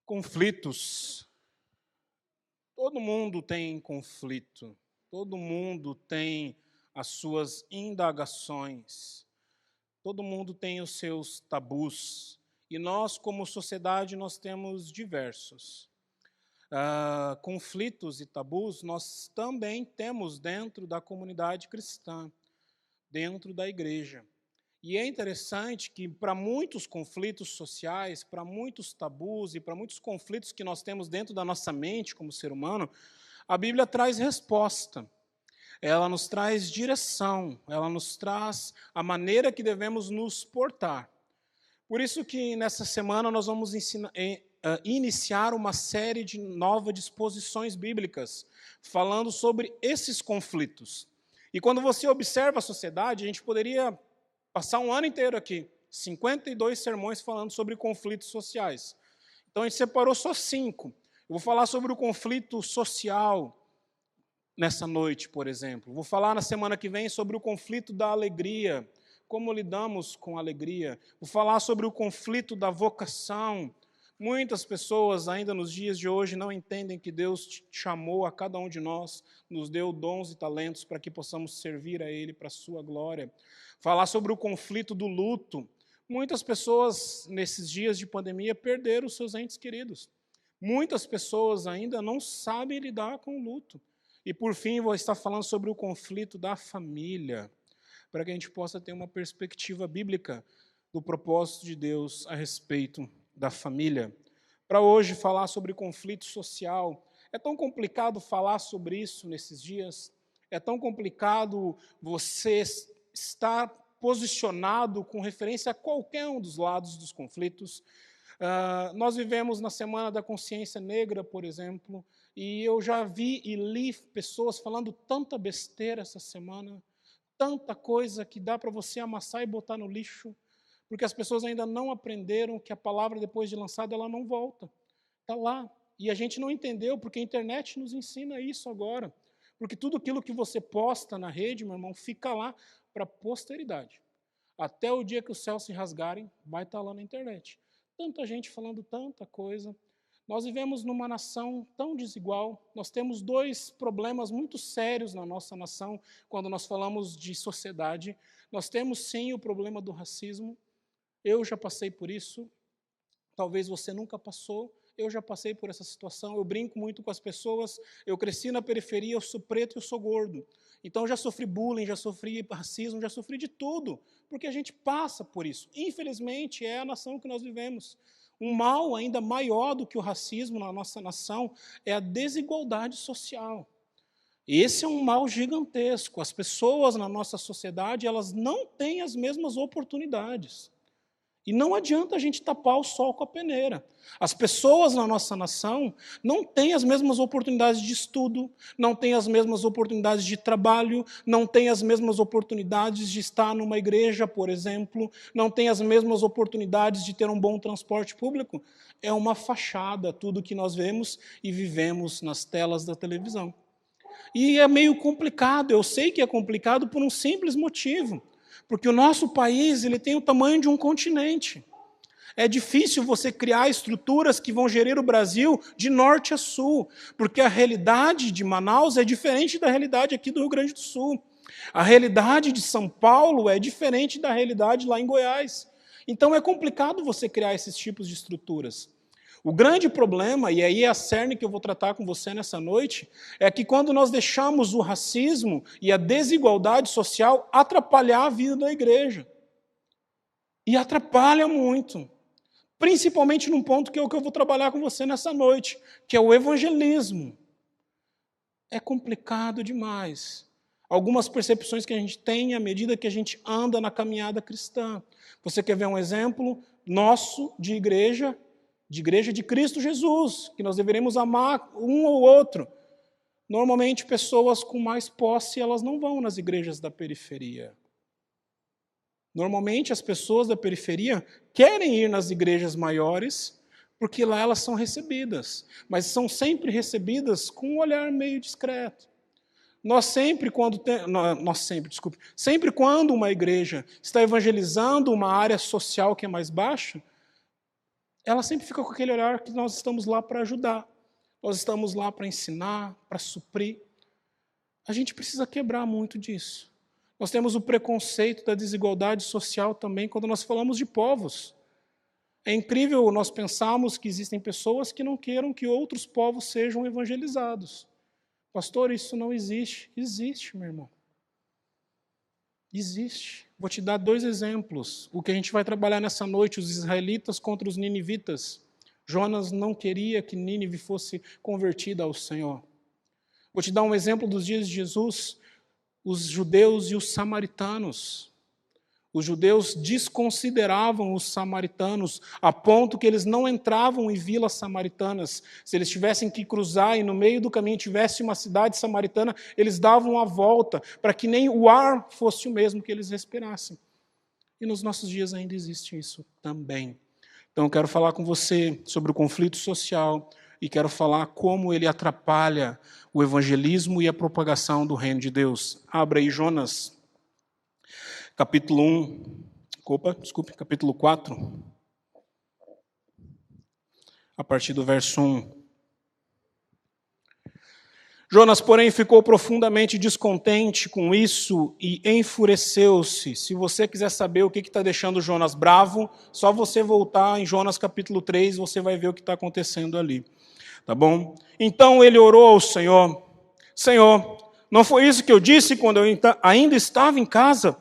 Conflitos. Todo mundo tem conflito. Todo mundo tem as suas indagações. Todo mundo tem os seus tabus. E nós, como sociedade, nós temos diversos. Conflitos e tabus nós também temos dentro da comunidade cristã, dentro da igreja. E é interessante que para muitos conflitos sociais, para muitos tabus e para muitos conflitos que nós temos dentro da nossa mente como ser humano, a Bíblia traz resposta. Ela nos traz direção, ela nos traz a maneira que devemos nos portar. Por isso que nessa semana nós vamos iniciar uma série de novas disposições bíblicas, falando sobre esses conflitos. E quando você observa a sociedade, a gente poderia passar um ano inteiro aqui, 52 sermões falando sobre conflitos sociais. Então a gente separou só 5. Eu vou falar sobre o conflito social nessa noite, por exemplo. Vou falar na semana que vem sobre o conflito da alegria, como lidamos com a alegria. Vou falar sobre o conflito da vocação. Muitas pessoas ainda nos dias de hoje não entendem que Deus chamou a cada um de nós, nos deu dons e talentos para que possamos servir a Ele para a sua glória. Falar sobre o conflito do luto. Muitas pessoas nesses dias de pandemia perderam os seus entes queridos. Muitas pessoas ainda não sabem lidar com o luto. E por fim, vou estar falando sobre o conflito da família, para que a gente possa ter uma perspectiva bíblica do propósito de Deus a respeito da família. Para hoje falar sobre conflito social, é tão complicado falar sobre isso nesses dias, é tão complicado você estar posicionado com referência a qualquer um dos lados dos conflitos. Nós vivemos na Semana da Consciência Negra, por exemplo, e eu já vi e li pessoas falando tanta besteira essa semana, tanta coisa que dá para você amassar e botar no lixo, porque as pessoas ainda não aprenderam que a palavra, depois de lançada, ela não volta. Está lá. E a gente não entendeu, porque a internet nos ensina isso agora. Porque tudo aquilo que você posta na rede, meu irmão, fica lá para a posteridade. Até o dia que os céus se rasgarem, vai estar lá na internet. Tanta gente falando tanta coisa. Nós vivemos numa nação tão desigual. Nós temos 2 problemas muito sérios na nossa nação, quando nós falamos de sociedade. Nós temos, sim, o problema do racismo. Eu já passei por isso, talvez você nunca passou, eu já passei por essa situação, eu brinco muito com as pessoas, eu cresci na periferia, eu sou preto e eu sou gordo. Então já sofri bullying, já sofri racismo, já sofri de tudo, porque a gente passa por isso. Infelizmente, é a nação que nós vivemos. Um mal ainda maior do que o racismo na nossa nação é a desigualdade social. Esse é um mal gigantesco. As pessoas na nossa sociedade, elas não têm as mesmas oportunidades. E não adianta a gente tapar o sol com a peneira. As pessoas na nossa nação não têm as mesmas oportunidades de estudo, não têm as mesmas oportunidades de trabalho, não têm as mesmas oportunidades de estar numa igreja, por exemplo, não têm as mesmas oportunidades de ter um bom transporte público. É uma fachada tudo que nós vemos e vivemos nas telas da televisão. E é meio complicado, eu sei que é complicado por um simples motivo. Porque o nosso país ele tem o tamanho de um continente. É difícil você criar estruturas que vão gerir o Brasil de norte a sul, porque a realidade de Manaus é diferente da realidade aqui do Rio Grande do Sul. A realidade de São Paulo é diferente da realidade lá em Goiás. Então é complicado você criar esses tipos de estruturas. O grande problema, e aí é a cerne que eu vou tratar com você nessa noite, é que quando nós deixamos o racismo e a desigualdade social atrapalhar a vida da igreja. E atrapalha muito. Principalmente num ponto que é o que eu vou trabalhar com você nessa noite, que é o evangelismo. É complicado demais. Algumas percepções que a gente tem à medida que a gente anda na caminhada cristã. Você quer ver um exemplo nosso de igreja de Cristo Jesus, que nós deveremos amar um ou outro. Normalmente, pessoas com mais posse, elas não vão nas igrejas da periferia. Normalmente, as pessoas da periferia querem ir nas igrejas maiores, porque lá elas são recebidas, mas são sempre recebidas com um olhar meio discreto. Sempre quando uma igreja está evangelizando uma área social que é mais baixa, ela sempre fica com aquele olhar que nós estamos lá para ajudar, nós estamos lá para ensinar, para suprir. A gente precisa quebrar muito disso. Nós temos o preconceito da desigualdade social também quando nós falamos de povos. É incrível nós pensarmos que existem pessoas que não queiram que outros povos sejam evangelizados. Pastor, isso não existe. Existe, meu irmão. Existe. Vou te dar 2 exemplos. O que a gente vai trabalhar nessa noite, os israelitas contra os ninivitas. Jonas não queria que Nínive fosse convertida ao Senhor. Vou te dar um exemplo dos dias de Jesus, os judeus e os samaritanos. Os judeus desconsideravam os samaritanos, a ponto que eles não entravam em vilas samaritanas. Se eles tivessem que cruzar e no meio do caminho tivesse uma cidade samaritana, eles davam a volta, para que nem o ar fosse o mesmo que eles respirassem. E nos nossos dias ainda existe isso também. Então eu quero falar com você sobre o conflito social e quero falar como ele atrapalha o evangelismo e a propagação do reino de Deus. Abra aí Jonas. Capítulo 4, a partir do verso 1. Jonas, porém, ficou profundamente descontente com isso e enfureceu-se. Se você quiser saber o que está deixando Jonas bravo, só você voltar em Jonas capítulo 3, você vai ver o que está acontecendo ali. Tá bom? Então ele orou ao Senhor. Senhor, não foi isso que eu disse quando eu ainda estava em casa?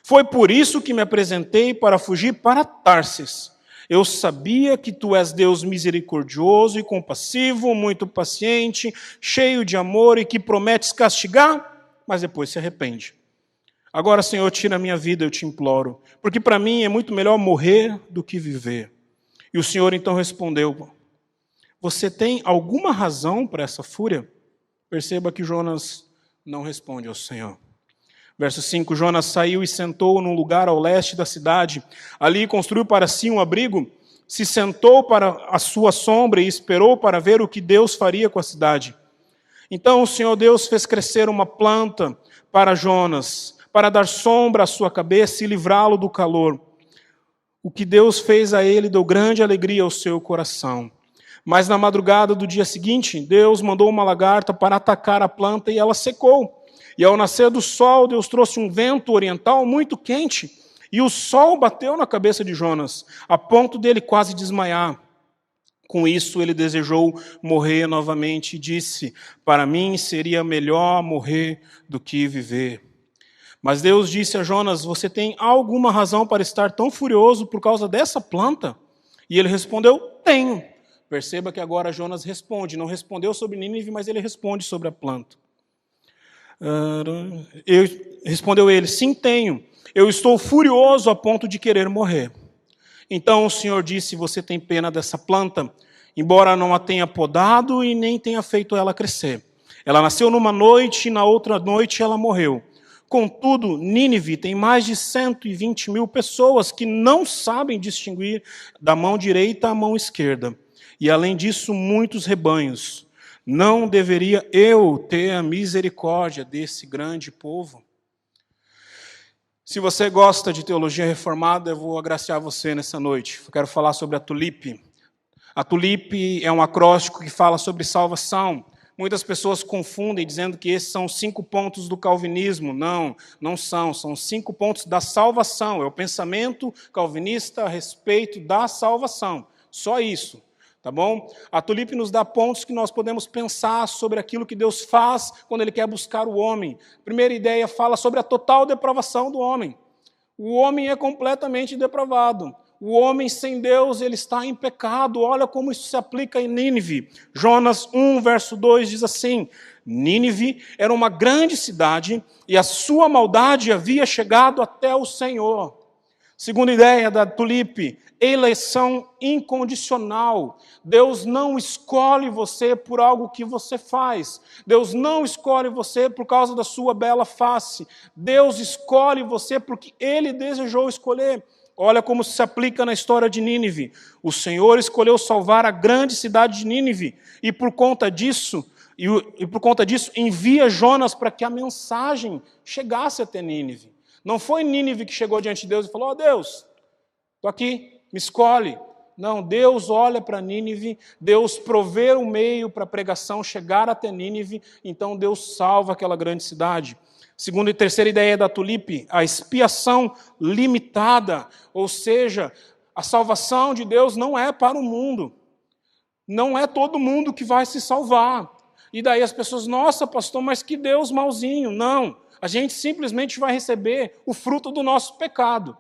Foi por isso que me apresentei para fugir para Tarsis. Eu sabia que tu és Deus misericordioso e compassivo, muito paciente, cheio de amor e que prometes castigar, mas depois se arrepende. Agora, Senhor, tira a minha vida, eu te imploro, porque para mim é muito melhor morrer do que viver. E o Senhor então respondeu, você tem alguma razão para essa fúria? Perceba que Jonas não responde ao Senhor. Verso 5, Jonas saiu e sentou num lugar ao leste da cidade. Ali construiu para si um abrigo, se sentou para a sua sombra e esperou para ver o que Deus faria com a cidade. Então o Senhor Deus fez crescer uma planta para Jonas, para dar sombra à sua cabeça e livrá-lo do calor. O que Deus fez a ele deu grande alegria ao seu coração. Mas na madrugada do dia seguinte, Deus mandou uma lagarta para atacar a planta e ela secou. E ao nascer do sol, Deus trouxe um vento oriental muito quente, e o sol bateu na cabeça de Jonas, a ponto dele quase desmaiar. Com isso, ele desejou morrer novamente e disse, para mim seria melhor morrer do que viver. Mas Deus disse a Jonas, você tem alguma razão para estar tão furioso por causa dessa planta? E ele respondeu, tenho. Perceba que agora Jonas responde, não respondeu sobre Nínive, mas ele responde sobre a planta. Respondeu ele, sim, tenho. Eu estou furioso a ponto de querer morrer. Então o Senhor disse, você tem pena dessa planta, embora não a tenha podado e nem tenha feito ela crescer. Ela nasceu numa noite e na outra noite ela morreu. Contudo, Nínive tem mais de 120 mil pessoas que não sabem distinguir da mão direita à mão esquerda. E além disso, muitos rebanhos. Não deveria eu ter a misericórdia desse grande povo? Se você gosta de teologia reformada, eu vou agraciar você nessa noite. Eu quero falar sobre a tulipe. A tulipe é um acróstico que fala sobre salvação. Muitas pessoas confundem dizendo que esses são 5 pontos do calvinismo. Não, não são. São 5 pontos da salvação. É o pensamento calvinista a respeito da salvação. Só isso. Tá bom? A tulipe nos dá pontos que nós podemos pensar sobre aquilo que Deus faz quando Ele quer buscar o homem. A primeira ideia fala sobre a total depravação do homem. O homem é completamente depravado. O homem sem Deus, ele está em pecado. Olha como isso se aplica em Nínive. Jonas 1, verso 2 diz assim, Nínive era uma grande cidade e a sua maldade havia chegado até o Senhor. Segunda ideia da tulipe, eleição incondicional. Deus não escolhe você por algo que você faz. Deus não escolhe você por causa da sua bela face. Deus escolhe você porque Ele desejou escolher. Olha como se aplica na história de Nínive. O Senhor escolheu salvar a grande cidade de Nínive e por conta disso envia Jonas para que a mensagem chegasse até Nínive. Não foi Nínive que chegou diante de Deus e falou, Deus, estou aqui, me escolhe. Não, Deus olha para Nínive, Deus provê o meio para a pregação chegar até Nínive, então Deus salva aquela grande cidade. Segunda e terceira ideia da tulipe, a expiação limitada, ou seja, a salvação de Deus não é para o mundo. Não é todo mundo que vai se salvar. E daí as pessoas, nossa, pastor, mas que Deus malzinho. Não, a gente simplesmente vai receber o fruto do nosso pecado.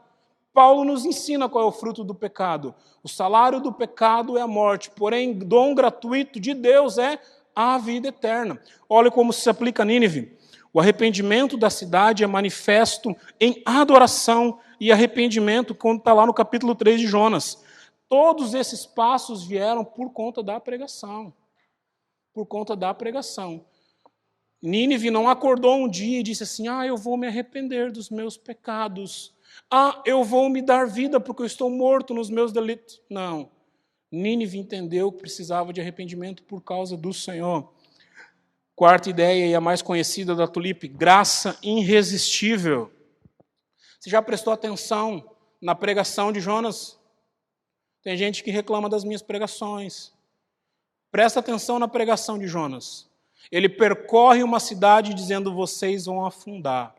Paulo nos ensina qual é o fruto do pecado. O salário do pecado é a morte, porém, dom gratuito de Deus é a vida eterna. Olha como se aplica a Nínive. O arrependimento da cidade é manifesto em adoração e arrependimento, quando está lá no capítulo 3 de Jonas. Todos esses passos vieram por conta da pregação. Por conta da pregação. Nínive não acordou um dia e disse assim, eu vou me arrepender dos meus pecados. Eu vou me dar vida porque eu estou morto nos meus delitos. Não. Nínive entendeu que precisava de arrependimento por causa do Senhor. Quarta ideia e a mais conhecida da tulipe, graça irresistível. Você já prestou atenção na pregação de Jonas? Tem gente que reclama das minhas pregações. Presta atenção na pregação de Jonas. Ele percorre uma cidade dizendo, vocês vão afundar.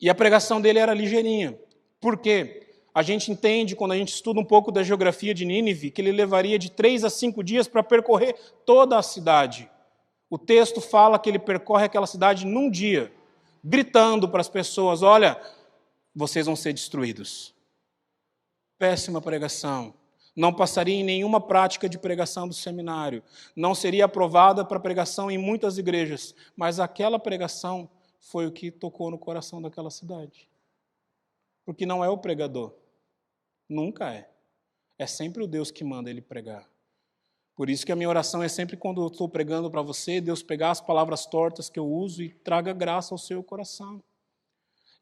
E a pregação dele era ligeirinha. Por quê? A gente entende, quando a gente estuda um pouco da geografia de Nínive, que ele levaria de 3 a 5 dias para percorrer toda a cidade. O texto fala que ele percorre aquela cidade num dia, gritando para as pessoas, olha, vocês vão ser destruídos. Péssima pregação. Não passaria em nenhuma prática de pregação do seminário. Não seria aprovada para pregação em muitas igrejas. Mas aquela pregação foi o que tocou no coração daquela cidade. Porque não é o pregador. Nunca é. É sempre o Deus que manda ele pregar. Por isso que a minha oração é sempre quando eu estou pregando para você, Deus pegar as palavras tortas que eu uso e traga graça ao seu coração.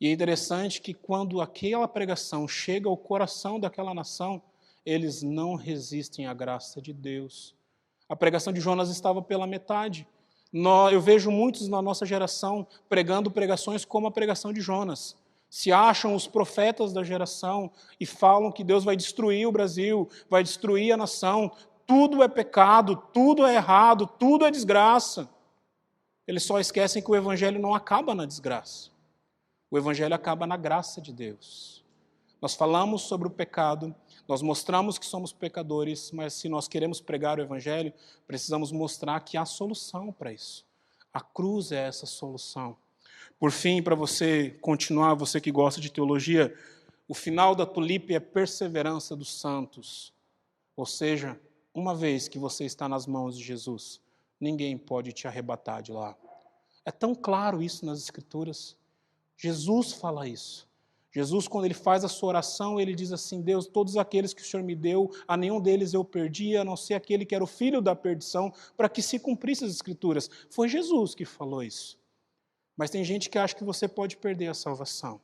E é interessante que quando aquela pregação chega ao coração daquela nação, eles não resistem à graça de Deus. A pregação de Jonas estava pela metade. Eu vejo muitos na nossa geração pregando pregações como a pregação de Jonas. Se acham os profetas da geração e falam que Deus vai destruir o Brasil, vai destruir a nação. Tudo é pecado, tudo é errado, tudo é desgraça. Eles só esquecem que o evangelho não acaba na desgraça. O evangelho acaba na graça de Deus. Nós falamos sobre o pecado, nós mostramos que somos pecadores, mas se nós queremos pregar o evangelho, precisamos mostrar que há solução para isso. A cruz é essa solução. Por fim, para você continuar, você que gosta de teologia, o final da tulipe é perseverança dos santos. Ou seja, uma vez que você está nas mãos de Jesus, ninguém pode te arrebatar de lá. É tão claro isso nas Escrituras. Jesus fala isso. Jesus, quando ele faz a sua oração, ele diz assim, Deus, todos aqueles que o Senhor me deu, a nenhum deles eu perdi, a não ser aquele que era o filho da perdição, para que se cumprisse as Escrituras. Foi Jesus que falou isso. Mas tem gente que acha que você pode perder a salvação.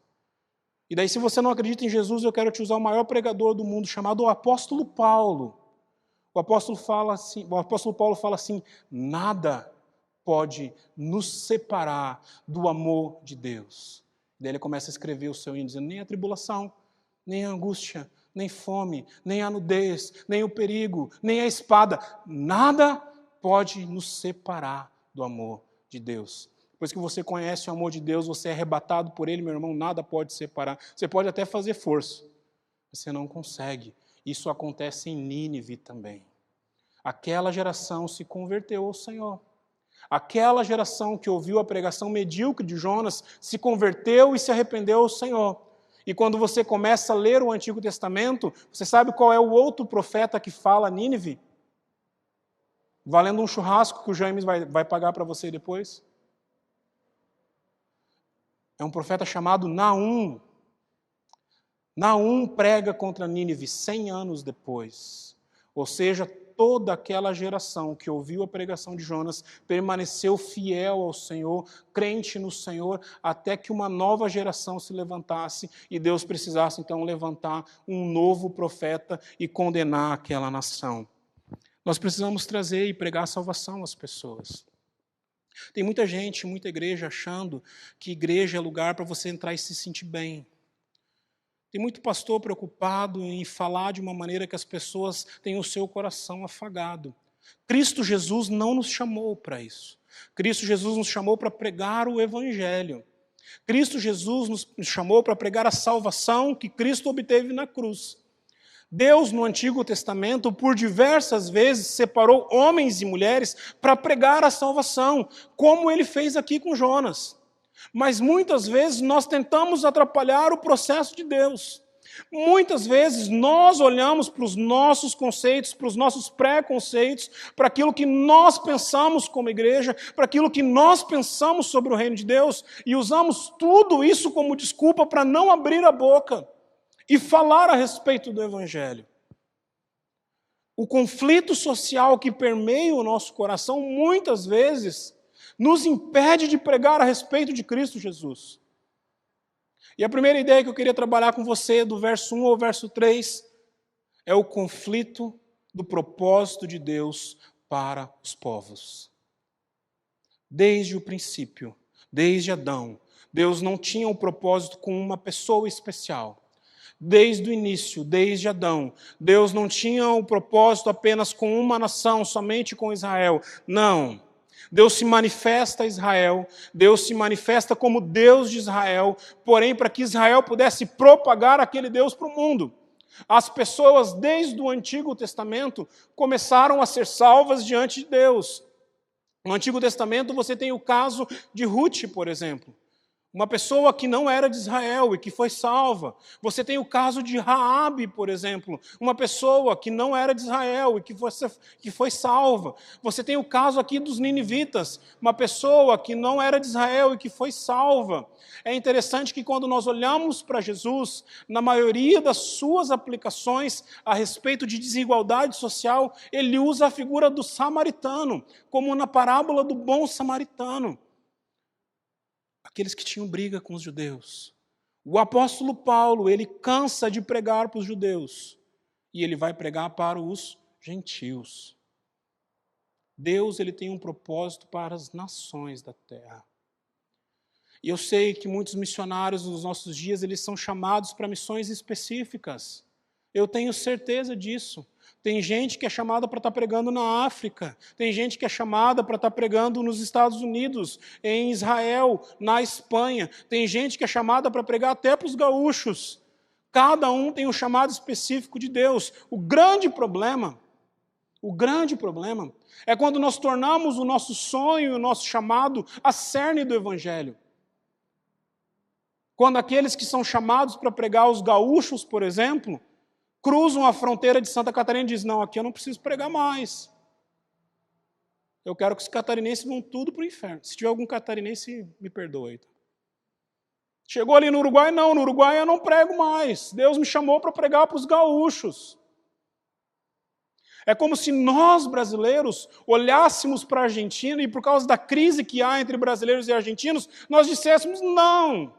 E daí, se você não acredita em Jesus, eu quero te usar o maior pregador do mundo, chamado o apóstolo Paulo. O apóstolo Paulo fala assim, nada pode nos separar do amor de Deus. Daí ele começa a escrever o seu hino, dizendo, nem a tribulação, nem a angústia, nem fome, nem a nudez, nem o perigo, nem a espada, nada pode nos separar do amor de Deus. Depois que você conhece o amor de Deus, você é arrebatado por Ele, meu irmão, nada pode separar. Você pode até fazer força, mas você não consegue. Isso acontece em Nínive também. Aquela geração se converteu ao Senhor. Aquela geração que ouviu a pregação medíocre de Jonas se converteu e se arrependeu ao Senhor. E quando você começa a ler o Antigo Testamento, você sabe qual é o outro profeta que fala a Nínive? Valendo um churrasco que o James vai pagar para você depois. É um profeta chamado Naum. Naum prega contra Nínive 100 anos depois. Ou seja, toda aquela geração que ouviu a pregação de Jonas permaneceu fiel ao Senhor, crente no Senhor, até que uma nova geração se levantasse e Deus precisasse então levantar um novo profeta e condenar aquela nação. Nós precisamos trazer e pregar salvação às pessoas. Tem muita gente, muita igreja achando que igreja é lugar para você entrar e se sentir bem. Tem muito pastor preocupado em falar de uma maneira que as pessoas tenham o seu coração afagado. Cristo Jesus não nos chamou para isso. Cristo Jesus nos chamou para pregar o Evangelho. Cristo Jesus nos chamou para pregar a salvação que Cristo obteve na cruz. Deus, no Antigo Testamento, por diversas vezes, separou homens e mulheres para pregar a salvação, como ele fez aqui com Jonas. Mas muitas vezes nós tentamos atrapalhar o processo de Deus. Muitas vezes nós olhamos para os nossos conceitos, para os nossos preconceitos, para aquilo que nós pensamos como igreja, para aquilo que nós pensamos sobre o reino de Deus, e usamos tudo isso como desculpa para não abrir a boca e falar a respeito do Evangelho. O conflito social que permeia o nosso coração, muitas vezes, nos impede de pregar a respeito de Cristo Jesus. E a primeira ideia que eu queria trabalhar com você, do verso 1 ao verso 3, é o conflito do propósito de Deus para os povos. Desde o princípio, desde Adão, Deus não tinha um propósito com uma pessoa especial. Desde o início, desde Adão, Deus não tinha um propósito apenas com uma nação, somente com Israel. Não. Deus se manifesta a Israel, Deus se manifesta como Deus de Israel, porém para que Israel pudesse propagar aquele Deus para o mundo. As pessoas, desde o Antigo Testamento, começaram a ser salvas diante de Deus. No Antigo Testamento você tem o caso de Ruth, por exemplo. Uma pessoa que não era de Israel e que foi salva. Você tem o caso de Raabe, por exemplo. Uma pessoa que não era de Israel e que foi salva. Você tem o caso aqui dos ninivitas. Uma pessoa que não era de Israel e que foi salva. É interessante que quando nós olhamos para Jesus, na maioria das suas aplicações a respeito de desigualdade social, ele usa a figura do samaritano, como na parábola do bom samaritano. Aqueles que tinham briga com os judeus. O apóstolo Paulo, ele cansa de pregar para os judeus e ele vai pregar para os gentios. Deus, ele tem um propósito para as nações da terra. E eu sei que muitos missionários nos nossos dias, eles são chamados para missões específicas. Eu tenho certeza disso. Tem gente que é chamada para estar pregando na África. Tem gente que é chamada para estar pregando nos Estados Unidos, em Israel, na Espanha. Tem gente que é chamada para pregar até para os gaúchos. Cada um tem um chamado específico de Deus. O grande problema é quando nós tornamos o nosso sonho e o nosso chamado a cerne do Evangelho. Quando aqueles que são chamados para pregar os gaúchos, por exemplo, cruzam a fronteira de Santa Catarina e dizem, não, aqui eu não preciso pregar mais. Eu quero que os catarinenses vão tudo para o inferno. Se tiver algum catarinense, me perdoe. Chegou ali no Uruguai, não, no Uruguai eu não prego mais. Deus me chamou para pregar para os gaúchos. É como se nós, brasileiros, olhássemos para a Argentina e por causa da crise que há entre brasileiros e argentinos, nós disséssemos, não,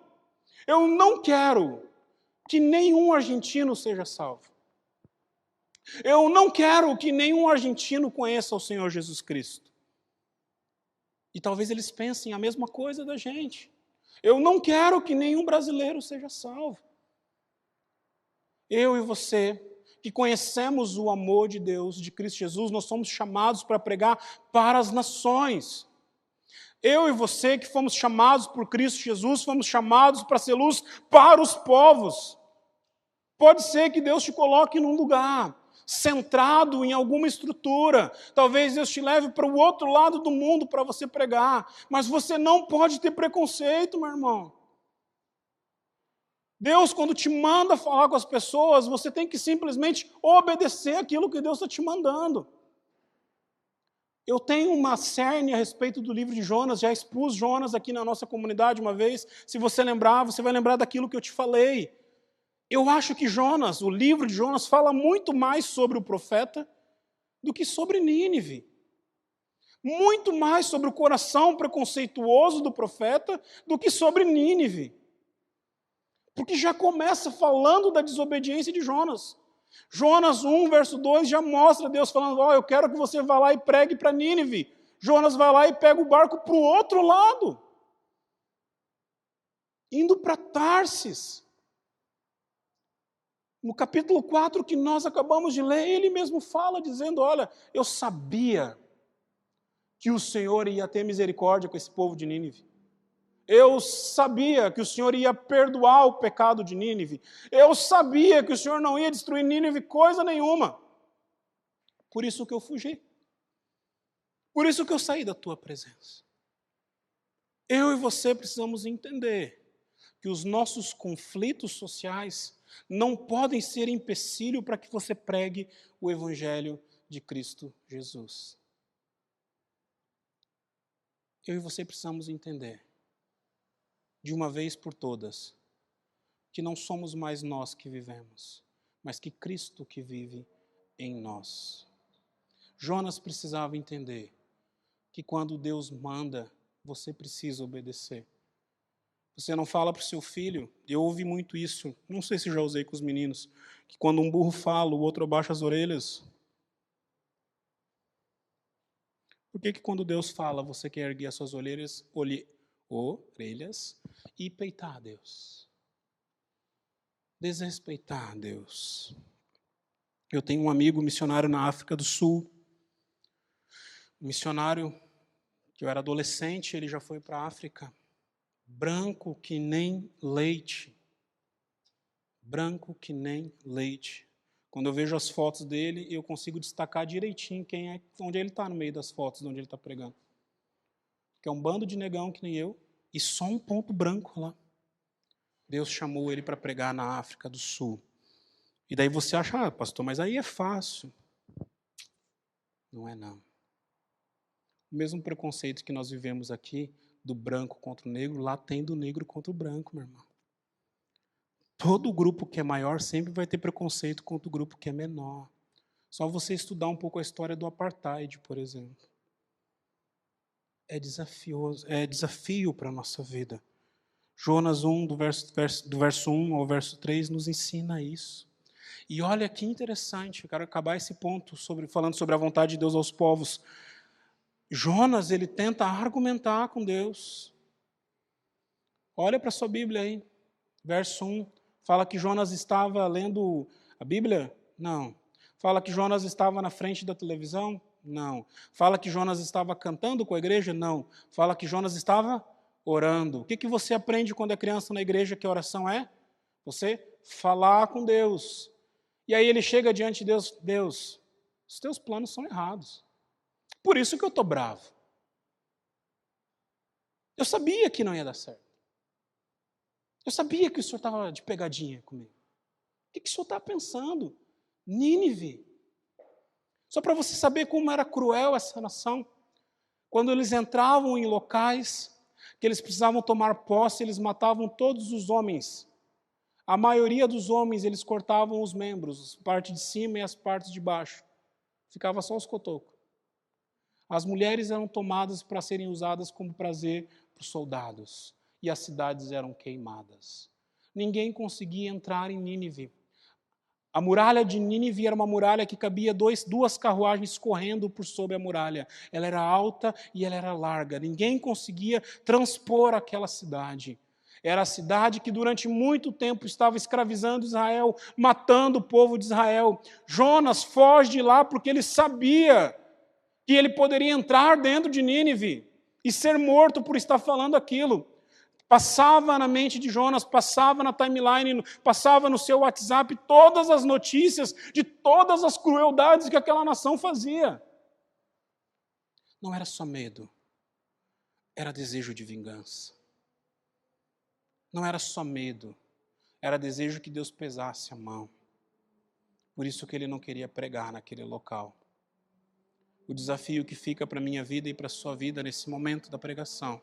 eu não quero que nenhum argentino seja salvo. Eu não quero que nenhum argentino conheça o Senhor Jesus Cristo. E talvez eles pensem a mesma coisa da gente. Eu não quero que nenhum brasileiro seja salvo. Eu e você, que conhecemos o amor de Deus, de Cristo Jesus, nós somos chamados para pregar para as nações. Eu e você, que fomos chamados por Cristo Jesus, fomos chamados para ser luz para os povos. Pode ser que Deus te coloque num lugar centrado em alguma estrutura. Talvez Deus te leve para o outro lado do mundo para você pregar. Mas você não pode ter preconceito, meu irmão. Deus, quando te manda falar com as pessoas, você tem que simplesmente obedecer aquilo que Deus está te mandando. Eu tenho uma cerne a respeito do livro de Jonas, já expus Jonas aqui na nossa comunidade uma vez. Se você lembrar, você vai lembrar daquilo que eu te falei. Eu acho que Jonas, o livro de Jonas, fala muito mais sobre o profeta do que sobre Nínive. Muito mais sobre o coração preconceituoso do profeta do que sobre Nínive. Porque já começa falando da desobediência de Jonas. Jonas 1, verso 2, já mostra Deus falando, eu quero que você vá lá e pregue para Nínive. Jonas vai lá e pega o barco para o outro lado. Indo para Tarsis. No capítulo 4 que nós acabamos de ler, ele mesmo fala, dizendo, olha, eu sabia que o Senhor ia ter misericórdia com esse povo de Nínive. Eu sabia que o Senhor ia perdoar o pecado de Nínive. Eu sabia que o Senhor não ia destruir Nínive coisa nenhuma. Por isso que eu fugi. Por isso que eu saí da tua presença. Eu e você precisamos entender que os nossos conflitos sociais não podem ser empecilho para que você pregue o Evangelho de Cristo Jesus. Eu e você precisamos entender, de uma vez por todas, que não somos mais nós que vivemos, mas que Cristo que vive em nós. Jonas precisava entender que quando Deus manda, você precisa obedecer. Você não fala para o seu filho, eu ouvi muito isso, não sei se já usei com os meninos, que quando um burro fala, o outro abaixa as orelhas. Por que quando Deus fala, você quer erguer as suas orelhas e peitar Deus? Desrespeitar Deus. Eu tenho um amigo missionário na África do Sul, um missionário que eu era adolescente, ele já foi para a África, branco que nem leite. Branco que nem leite. Quando eu vejo as fotos dele, eu consigo destacar direitinho onde ele está no meio das fotos, de onde ele está pregando. Que é um bando de negão que nem eu, e só um ponto branco lá. Deus chamou ele para pregar na África do Sul. E daí você acha, pastor, mas aí é fácil. Não é não. O mesmo preconceito que nós vivemos aqui, do branco contra o negro, lá tem do negro contra o branco, meu irmão. Todo grupo que é maior sempre vai ter preconceito contra o grupo que é menor. Só você estudar um pouco a história do apartheid, por exemplo. É desafio para a nossa vida. Jonas 1, do verso 1 ao verso 3, nos ensina isso. E olha que interessante, eu quero acabar esse ponto falando sobre a vontade de Deus aos povos. Jonas, ele tenta argumentar com Deus. Olha para a sua Bíblia aí, verso 1. Fala que Jonas estava lendo a Bíblia? Não. Fala que Jonas estava na frente da televisão? Não. Fala que Jonas estava cantando com a igreja? Não. Fala que Jonas estava orando. O que você aprende quando é criança na igreja que oração é? Você falar com Deus. E aí ele chega diante de Deus, Deus, os teus planos são errados. Por isso que eu estou bravo. Eu sabia que não ia dar certo. Eu sabia que o senhor estava de pegadinha comigo. O que o senhor está pensando? Nínive. Só para você saber como era cruel essa nação. Quando eles entravam em locais que eles precisavam tomar posse, eles matavam todos os homens. A maioria dos homens, eles cortavam os membros, a parte de cima e as partes de baixo. Ficava só os cotocos. As mulheres eram tomadas para serem usadas como prazer para os soldados. E as cidades eram queimadas. Ninguém conseguia entrar em Nínive. A muralha de Nínive era uma muralha que cabia duas carruagens correndo por sobre a muralha. Ela era alta e ela era larga. Ninguém conseguia transpor aquela cidade. Era a cidade que durante muito tempo estava escravizando Israel, matando o povo de Israel. Jonas foge de lá porque ele sabia que ele poderia entrar dentro de Nínive e ser morto por estar falando aquilo. Passava na mente de Jonas, passava na timeline, passava no seu WhatsApp todas as notícias de todas as crueldades que aquela nação fazia. Não era só medo, era desejo de vingança. Não era só medo, era desejo que Deus pesasse a mão. Por isso que ele não queria pregar naquele local. O desafio que fica para a minha vida e para a sua vida nesse momento da pregação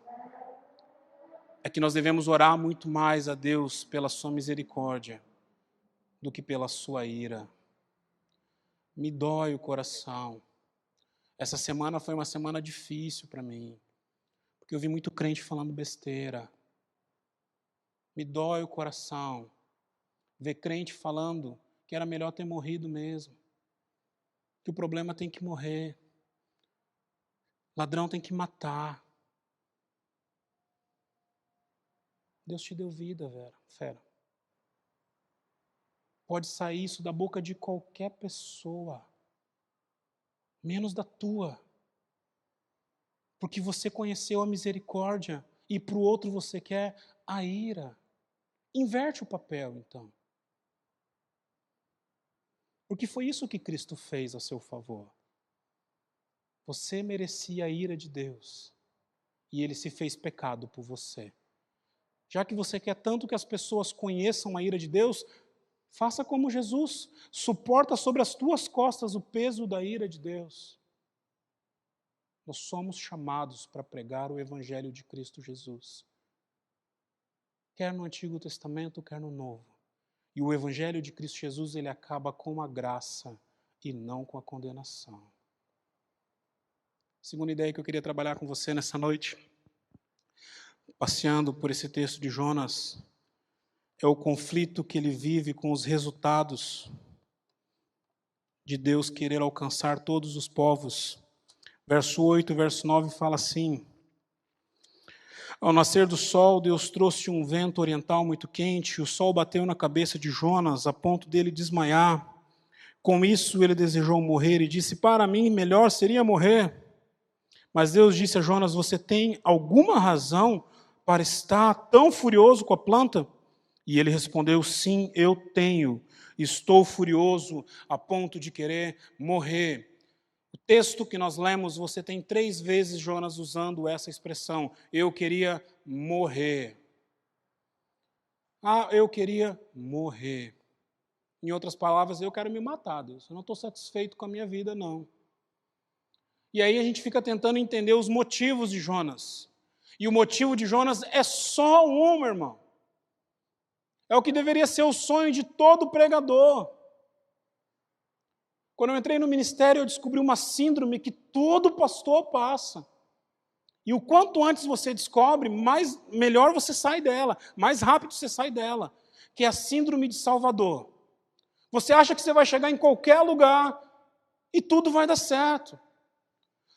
é que nós devemos orar muito mais a Deus pela sua misericórdia do que pela sua ira. Me dói o coração. Essa semana foi uma semana difícil para mim, porque eu vi muito crente falando besteira. Me dói o coração ver crente falando que era melhor ter morrido mesmo, que o problema tem que morrer, ladrão tem que matar. Deus te deu vida, fera. Pode sair isso da boca de qualquer pessoa, menos da tua. Porque você conheceu a misericórdia e para o outro você quer a ira. Inverte o papel, então. Porque foi isso que Cristo fez a seu favor. Você merecia a ira de Deus e Ele se fez pecado por você. Já que você quer tanto que as pessoas conheçam a ira de Deus, faça como Jesus. Suporta sobre as tuas costas o peso da ira de Deus. Nós somos chamados para pregar o Evangelho de Cristo Jesus. Quer no Antigo Testamento, quer no Novo. E o Evangelho de Cristo Jesus, ele acaba com a graça e não com a condenação. Segunda ideia que eu queria trabalhar com você nessa noite, passeando por esse texto de Jonas, é o conflito que ele vive com os resultados de Deus querer alcançar todos os povos. Verso 8, verso 9 fala assim: ao nascer do sol, Deus trouxe um vento oriental muito quente, e o sol bateu na cabeça de Jonas, a ponto dele desmaiar. Com isso, ele desejou morrer e disse: para mim, melhor seria morrer. Mas Deus disse a Jonas: você tem alguma razão para estar tão furioso com a planta? E ele respondeu: sim, eu tenho. Estou furioso a ponto de querer morrer. O texto que nós lemos, você tem 3 vezes Jonas usando essa expressão: eu queria morrer. Ah, eu queria morrer. Em outras palavras, eu quero me matar, Deus. Eu não estou satisfeito com a minha vida, não. E aí a gente fica tentando entender os motivos de Jonas. E o motivo de Jonas é só um, irmão. É o que deveria ser o sonho de todo pregador. Quando eu entrei no ministério, eu descobri uma síndrome que todo pastor passa. E o quanto antes você descobre, melhor você sai dela, mais rápido você sai dela, que é a síndrome de Salvador. Você acha que você vai chegar em qualquer lugar e tudo vai dar certo.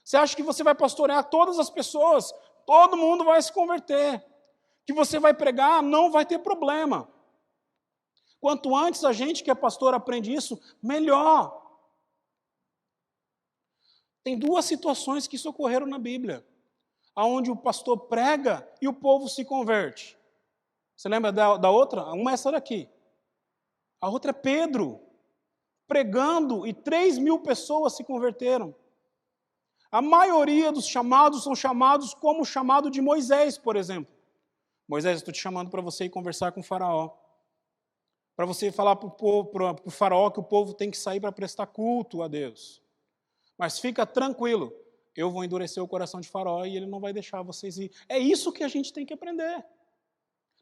Você acha que você vai pastorear todas as pessoas, todo mundo vai se converter. Que você vai pregar, não vai ter problema. Quanto antes a gente que é pastor aprende isso, melhor. Tem 2 situações que isso ocorreram na Bíblia, onde o pastor prega e o povo se converte. Você lembra da outra? Uma é essa daqui. A outra é Pedro, pregando e 3.000 pessoas se converteram. A maioria dos chamados são chamados como o chamado de Moisés, por exemplo. Moisés, estou te chamando para você ir conversar com o faraó. Para você falar para o faraó que o povo tem que sair para prestar culto a Deus. Mas fica tranquilo, eu vou endurecer o coração de faraó e ele não vai deixar vocês ir. É isso que a gente tem que aprender.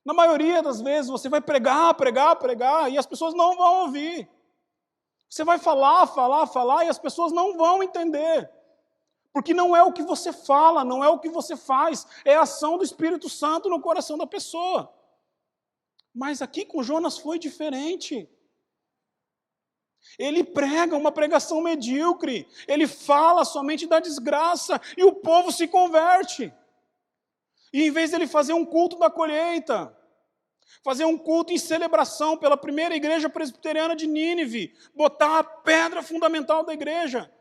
Na maioria das vezes você vai pregar e as pessoas não vão ouvir. Você vai falar e as pessoas não vão entender. Porque não é o que você fala, não é o que você faz, é a ação do Espírito Santo no coração da pessoa. Mas aqui com Jonas foi diferente. Ele prega uma pregação medíocre, ele fala somente da desgraça e o povo se converte. E em vez de ele fazer um culto da colheita, fazer um culto em celebração pela primeira igreja presbiteriana de Nínive, botar a pedra fundamental da igreja,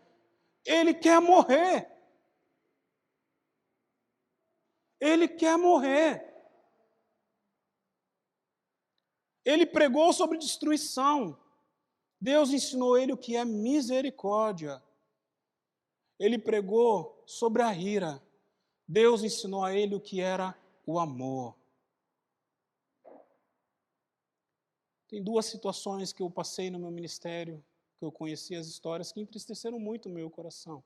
ele quer morrer. Ele quer morrer. Ele pregou sobre destruição. Deus ensinou ele o que é misericórdia. Ele pregou sobre a ira. Deus ensinou a ele o que era o amor. Tem 2 situações que eu passei no meu ministério, que eu conheci as histórias, que entristeceram muito o meu coração.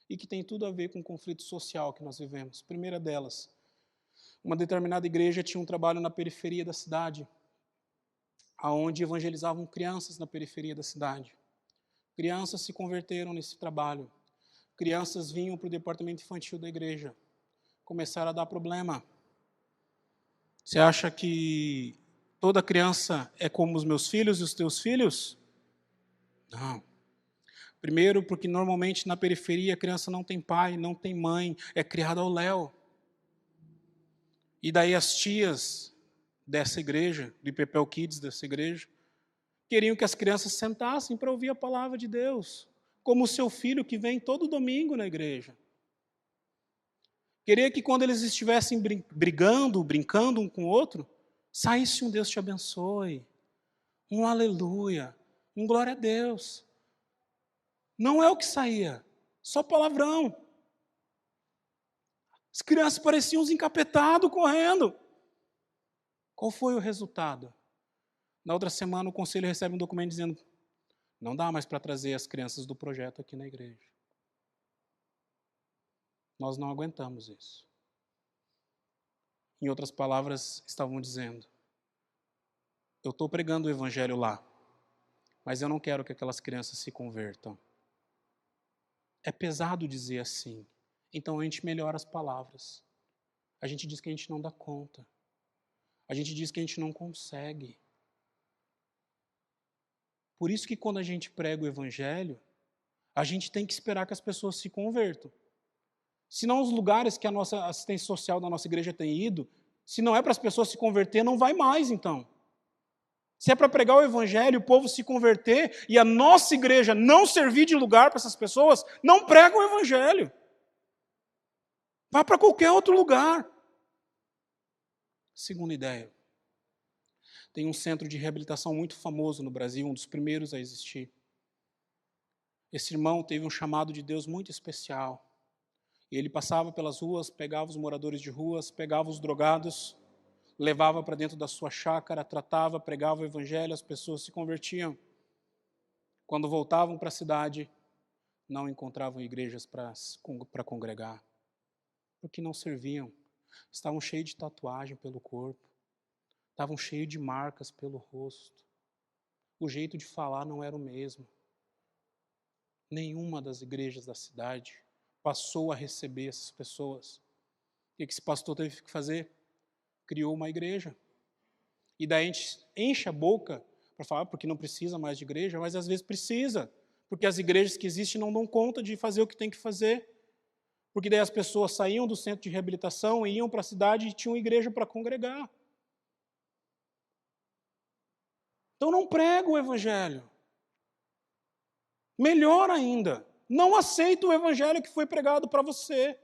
E que tem tudo a ver com o conflito social que nós vivemos. Primeira delas, uma determinada igreja tinha um trabalho na periferia da cidade, onde evangelizavam crianças na periferia da cidade. Crianças se converteram nesse trabalho. Crianças vinham para o departamento infantil da igreja. Começaram a dar problema. Você acha que toda criança é como os meus filhos e os teus filhos? Não. Primeiro, porque normalmente na periferia a criança não tem pai, não tem mãe, é criada ao léu. E daí as tias dessa igreja, do Ipepel Kids dessa igreja, Queriam que as crianças sentassem para ouvir a palavra de Deus, como o seu filho que vem todo domingo na igreja. Queria que quando eles estivessem brigando, brincando um com o outro, saísse um Deus te abençoe, um aleluia, um glória a Deus. Não é o que saía, só palavrão. As crianças pareciam uns encapetados correndo. Qual foi o resultado? Na outra semana o conselho recebe um documento dizendo: não dá mais para trazer as crianças do projeto aqui na igreja. Nós não aguentamos isso. Em outras palavras, estavam dizendo: eu estou pregando o evangelho lá, mas eu não quero que aquelas crianças se convertam. É pesado dizer assim. Então a gente melhora as palavras. A gente diz que a gente não dá conta. A gente diz que a gente não consegue. Por isso que quando a gente prega o evangelho, a gente tem que esperar que as pessoas se convertam. Se não os lugares que a nossa assistência social da nossa igreja tem ido, se não é para as pessoas se converter, não vai mais então. Se é para pregar o evangelho, o povo se converter e a nossa igreja não servir de lugar para essas pessoas, não prega o evangelho. Vá para qualquer outro lugar. Segunda ideia. Tem um centro de reabilitação muito famoso no Brasil, um dos primeiros a existir. Esse irmão teve um chamado de Deus muito especial. E ele passava pelas ruas, pegava os moradores de ruas, pegava os drogados, levava para dentro da sua chácara, tratava, pregava o evangelho, as pessoas se convertiam. Quando voltavam para a cidade, não encontravam igrejas para congregar, porque não serviam. Estavam cheios de tatuagem pelo corpo, estavam cheios de marcas pelo rosto. O jeito de falar não era o mesmo. Nenhuma das igrejas da cidade passou a receber essas pessoas. O que esse pastor teve que fazer? Criou uma igreja. E daí a gente enche a boca para falar porque não precisa mais de igreja, mas às vezes precisa, porque as igrejas que existem não dão conta de fazer o que tem que fazer. Porque daí as pessoas saíam do centro de reabilitação, iam para a cidade e tinham igreja para congregar. Então não prega o evangelho. Melhor ainda, não aceita o evangelho que foi pregado para você.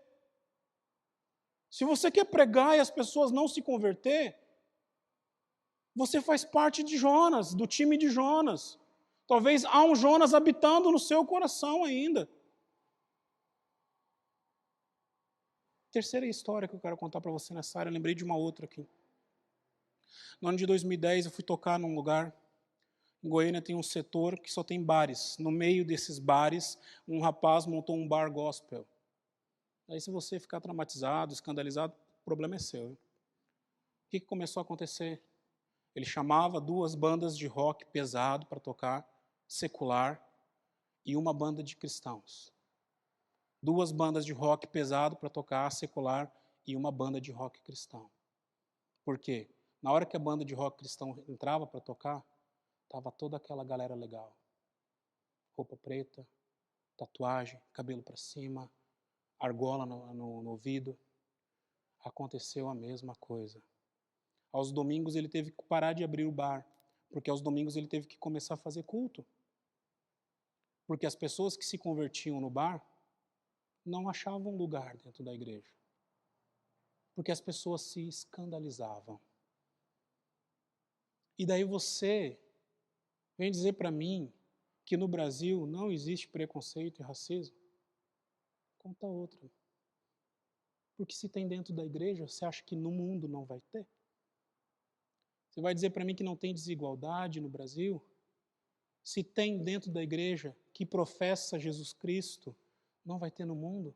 Se você quer pregar e as pessoas não se converter, você faz parte de Jonas, do time de Jonas. Talvez há um Jonas habitando no seu coração ainda. Terceira história que eu quero contar para você nessa área, eu lembrei de uma outra aqui. No ano de 2010, eu fui tocar num lugar. Em Goiânia tem um setor que só tem bares. No meio desses bares, um rapaz montou um bar gospel. Aí se você ficar traumatizado, escandalizado, o problema é seu. O que começou a acontecer? Ele chamava 2 bandas de rock pesado para tocar, secular, e uma banda de cristãos. 2 bandas de rock pesado para tocar, secular, e uma banda de rock cristão. Por quê? Na hora que a banda de rock cristão entrava para tocar, estava toda aquela galera legal. Roupa preta, tatuagem, cabelo para cima, argola no ouvido. Aconteceu a mesma coisa. Aos domingos ele teve que parar de abrir o bar, porque aos domingos ele teve que começar a fazer culto. Porque as pessoas que se convertiam no bar não achavam lugar dentro da igreja. Porque as pessoas se escandalizavam. E daí você vem dizer para mim que no Brasil não existe preconceito e racismo? Conta outra. Porque se tem dentro da igreja, você acha que no mundo não vai ter? Você vai dizer para mim que não tem desigualdade no Brasil? Se tem dentro da igreja que professa Jesus Cristo, não vai ter no mundo?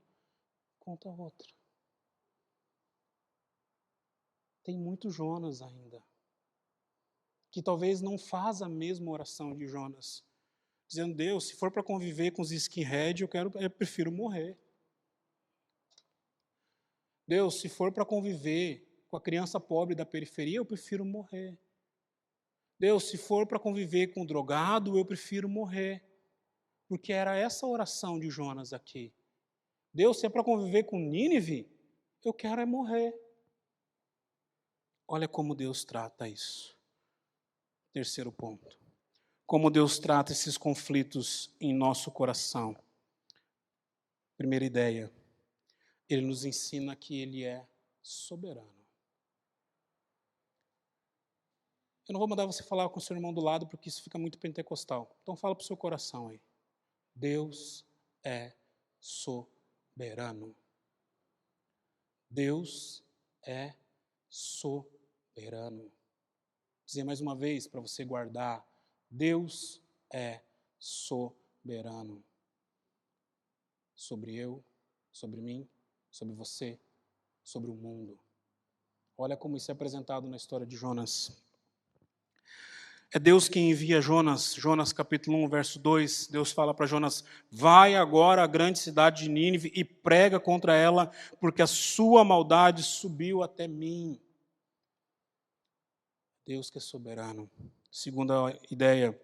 Conta outra. Tem muito Jonas ainda, que talvez não faz a mesma oração de Jonas, dizendo: Deus, se for para conviver com os skinhead, eu prefiro morrer. Deus, se for para conviver com a criança pobre da periferia, eu prefiro morrer. Deus, se for para conviver com o drogado, eu prefiro morrer. Porque era essa a oração de Jonas aqui. Deus, se é para conviver com Nínive, eu quero é morrer. Olha como Deus trata isso. Terceiro ponto. como Deus trata esses conflitos em nosso coração. Primeira ideia, Ele nos ensina que Ele é soberano. Eu não vou mandar você falar com o seu irmão do lado, porque isso fica muito pentecostal. Então fala para o seu coração aí. Deus é soberano. Deus é soberano. Vou dizer mais uma vez para você guardar. Deus é soberano. Sobre eu, sobre mim, sobre você, sobre o mundo. Olha como isso é apresentado na história de Jonas. É Deus quem envia Jonas. Jonas capítulo 1, verso 2. Deus fala para Jonas: vai agora à grande cidade de Nínive e prega contra ela, porque a sua maldade subiu até mim. Deus que é soberano. Segunda ideia,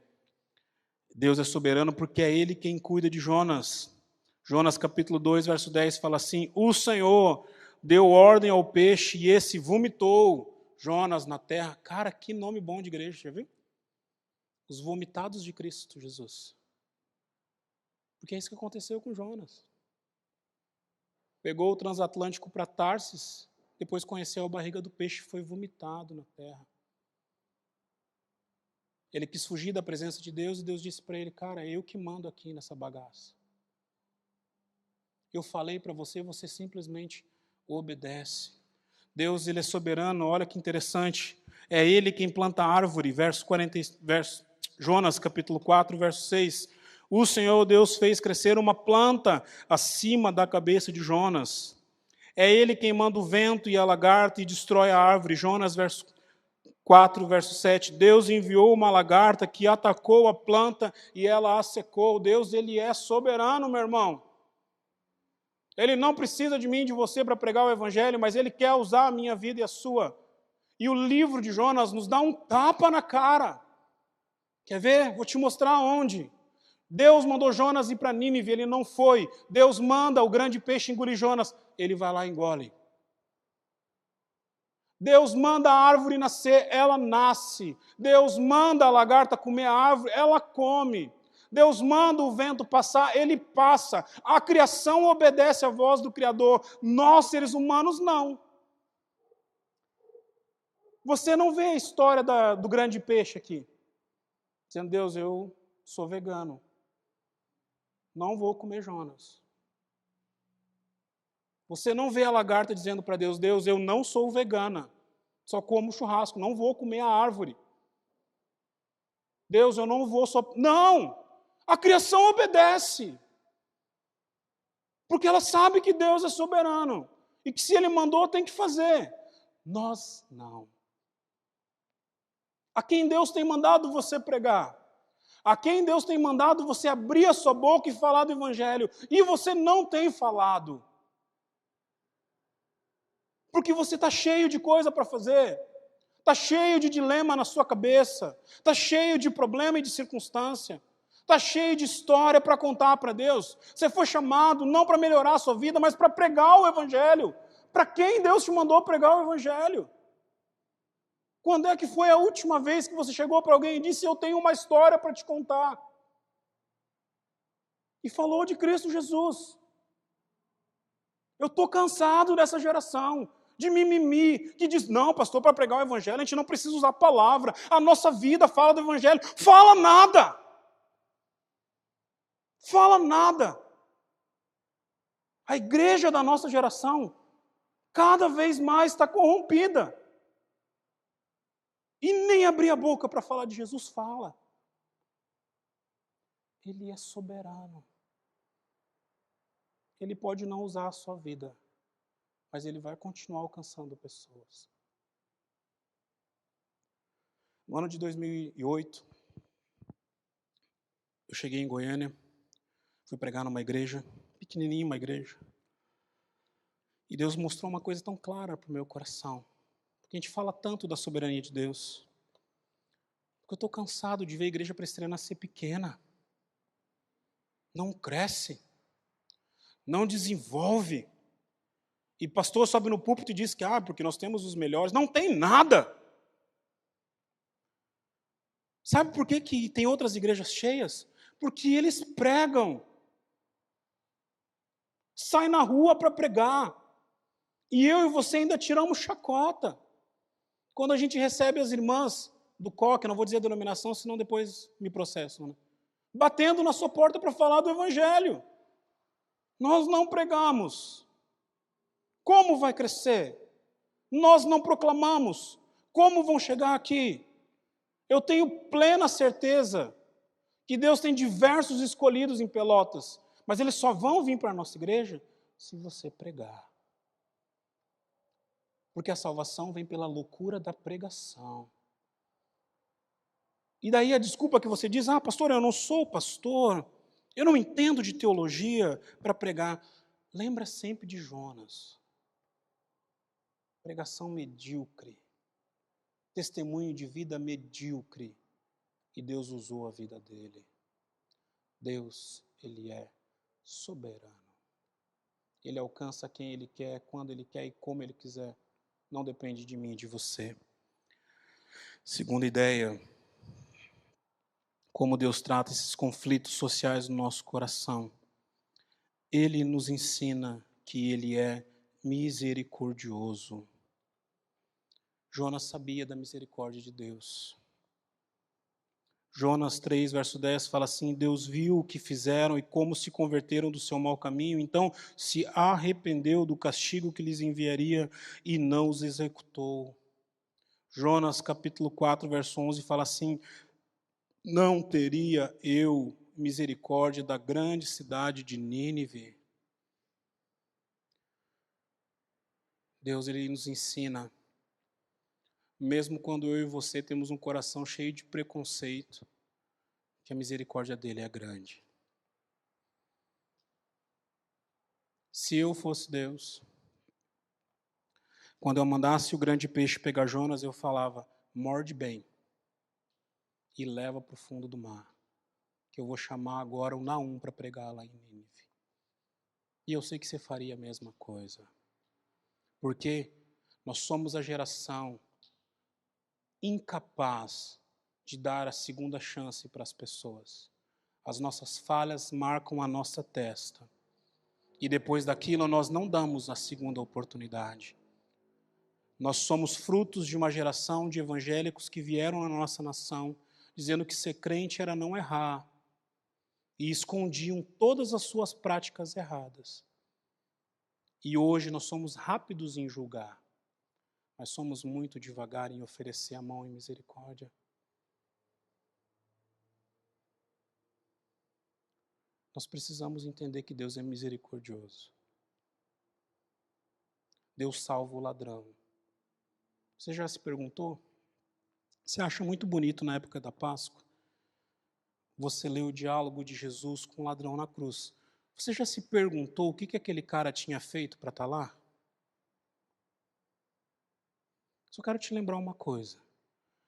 Deus é soberano porque é Ele quem cuida de Jonas. Jonas capítulo 2, verso 10 fala assim: o Senhor deu ordem ao peixe e esse vomitou Jonas na terra. Cara, que nome bom de igreja, já viu? Os vomitados de Cristo Jesus. Porque é isso que aconteceu com Jonas. Pegou o transatlântico para Tarsis, depois conheceu a barriga do peixe e foi vomitado na terra. Ele quis fugir da presença de Deus e Deus disse para ele: cara, eu que mando aqui nessa bagaça. Eu falei para você, você simplesmente obedece. Deus, Ele é soberano, olha que interessante. É Ele quem planta a árvore, Jonas capítulo 4, verso 6. O Senhor Deus fez crescer uma planta acima da cabeça de Jonas. É Ele quem manda o vento e a lagarta e destrói a árvore. Jonas 4, verso 7. Deus enviou uma lagarta que atacou a planta e ela a secou. Deus, Ele é soberano, meu irmão. Ele não precisa de mim e de você para pregar o evangelho, mas Ele quer usar a minha vida e a sua. E o livro de Jonas nos dá um tapa na cara. Quer ver? Vou te mostrar onde. Deus mandou Jonas ir para Nínive, ele não foi. Deus manda o grande peixe engolir Jonas, ele vai lá e engole. Deus manda a árvore nascer, ela nasce. Deus manda a lagarta comer a árvore, ela come. Deus manda o vento passar, ele passa. A criação obedece à voz do Criador. Nós, seres humanos, não. Você não vê a história do grande peixe aqui. Dizendo: Deus, eu sou vegano. Não vou comer Jonas. Você não vê a lagarta dizendo para Deus: Deus, eu não sou vegana. Só como churrasco, não vou comer a árvore. Deus, eu não vou só... Não! A criação obedece. Porque ela sabe que Deus é soberano. E que se Ele mandou, tem que fazer. Nós não. A quem Deus tem mandado você pregar? A quem Deus tem mandado você abrir a sua boca e falar do Evangelho? E você não tem falado. Porque você está cheio de coisa para fazer. Está cheio de dilema na sua cabeça. Está cheio de problema e de circunstância. Está cheio de história para contar para Deus. Você foi chamado não para melhorar a sua vida, mas para pregar o Evangelho. Para quem Deus te mandou pregar o Evangelho? Quando é que foi a última vez que você chegou para alguém e disse: eu tenho uma história para te contar? E falou de Cristo Jesus. Eu estou cansado dessa geração de mimimi, que diz: não, pastor, para pregar o Evangelho a gente não precisa usar palavra. A nossa vida fala do Evangelho. Fala nada! Fala nada! A igreja da nossa geração cada vez mais está corrompida. E nem abrir a boca para falar de Jesus fala. Ele é soberano. Ele pode não usar a sua vida, mas Ele vai continuar alcançando pessoas. No ano de 2008, eu cheguei em Goiânia, fui pregar numa igreja, pequenininha uma igreja, e Deus mostrou uma coisa tão clara para o meu coração. Porque a gente fala tanto da soberania de Deus. Porque eu estou cansado de ver a igreja presbiteriana ser pequena. Não cresce. Não desenvolve. E pastor sobe no púlpito e diz que porque nós temos os melhores. Não tem nada. Sabe por que que tem outras igrejas cheias? Porque eles pregam. Sai na rua para pregar. E eu e você ainda tiramos chacota. Quando a gente recebe as irmãs do COC, não vou dizer a denominação, senão depois me processam, né? Batendo na sua porta para falar do Evangelho. Nós não pregamos. Como vai crescer? Nós não proclamamos. Como vão chegar aqui? Eu tenho plena certeza que Deus tem diversos escolhidos em Pelotas, mas eles só vão vir para a nossa igreja se você pregar. Porque a salvação vem pela loucura da pregação. E daí a desculpa que você diz, pastor, eu não sou pastor, eu não entendo de teologia para pregar. Lembra sempre de Jonas. Pregação medíocre. Testemunho de vida medíocre. E Deus usou a vida dele. Deus, Ele é soberano. Ele alcança quem Ele quer, quando Ele quer e como Ele quiser. Não depende de mim e de você. Segunda ideia, como Deus trata esses conflitos sociais no nosso coração. Ele nos ensina que Ele é misericordioso. Jonas sabia da misericórdia de Deus. Jonas 3, verso 10 fala assim: Deus viu o que fizeram e como se converteram do seu mau caminho, então se arrependeu do castigo que lhes enviaria e não os executou. Jonas capítulo 4, verso 11 fala assim: não teria eu misericórdia da grande cidade de Nínive? Deus, Ele nos ensina, mesmo quando eu e você temos um coração cheio de preconceito, que a misericórdia dele é grande. Se eu fosse Deus, quando eu mandasse o grande peixe pegar Jonas, eu falava, morde bem e leva para o fundo do mar, que eu vou chamar agora o Naum para pregar lá em Nínive. E eu sei que você faria a mesma coisa. Porque nós somos a geração incapaz de dar a segunda chance para as pessoas. As nossas falhas marcam a nossa testa. E depois daquilo nós não damos a segunda oportunidade. Nós somos frutos de uma geração de evangélicos que vieram na nossa nação dizendo que ser crente era não errar. E escondiam todas as suas práticas erradas. E hoje nós somos rápidos em julgar. Mas somos muito devagar em oferecer a mão em misericórdia. Nós precisamos entender que Deus é misericordioso. Deus salva o ladrão. Você já se perguntou? Você acha muito bonito na época da Páscoa? Você lê o diálogo de Jesus com o ladrão na cruz. Você já se perguntou o que aquele cara tinha feito para estar lá? Só quero te lembrar uma coisa.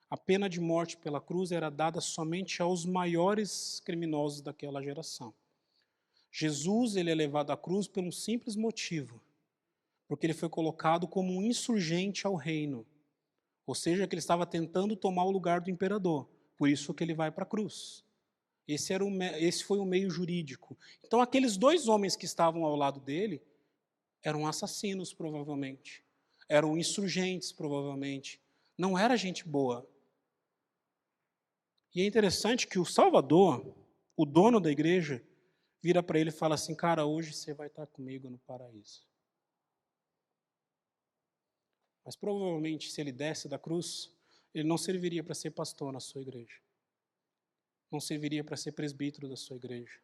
A pena de morte pela cruz era dada somente aos maiores criminosos daquela geração. Jesus, ele é levado à cruz por um simples motivo. Porque ele foi colocado como um insurgente ao reino. Ou seja, que ele estava tentando tomar o lugar do imperador. Por isso que ele vai para a cruz. Esse foi o meio jurídico. Então, aqueles dois homens que estavam ao lado dele eram assassinos, provavelmente. Eram insurgentes, provavelmente. Não era gente boa. E é interessante que o Salvador, o dono da igreja, vira para ele e fala assim, cara, hoje você vai estar comigo no paraíso. Mas provavelmente, se ele desce da cruz, ele não serviria para ser pastor na sua igreja. Não serviria para ser presbítero da sua igreja.